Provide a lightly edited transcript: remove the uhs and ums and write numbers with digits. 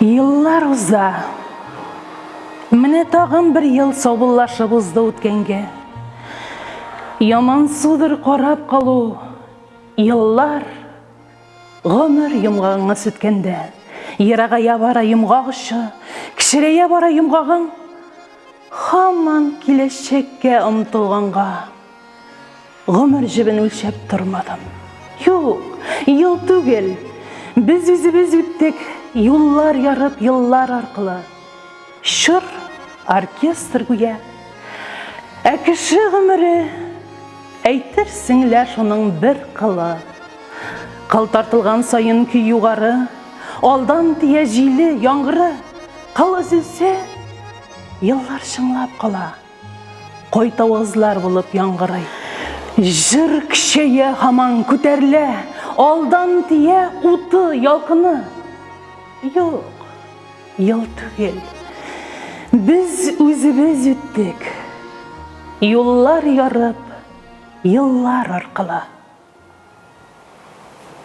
Yıllar uza. Mine tağın bir yıl sobullaşıp uzda ötkenge. Yaman sudur korap kalu. Yıllar gomur yumgağına sütkende. Yeragaya bara yumgağışı, kişireye bara yumgağın. Haman kileşekke ımtılğanға. Gomur jibin ölçep turmadım. Yok, yıl tügel. Biz özümüz üttek, yıllar yarıp yıllar arqılı. Şır, orkestr güye. Әкіші ғымыры, әйтерсіңләр шының бір қылы. Қыл тартылған сайын күй юғары, алдан тие жилі яңғыры. Қыл үзілсе, yıllar шыңлап қала. Қой тауызлар болып яңғырай. Жыр кішeye хаман көтерлі, алдан тие уты ялқыны. Yok, yıl tügel. Biz özümüz üttük. Yıllar yarıp, yıllar arqılı.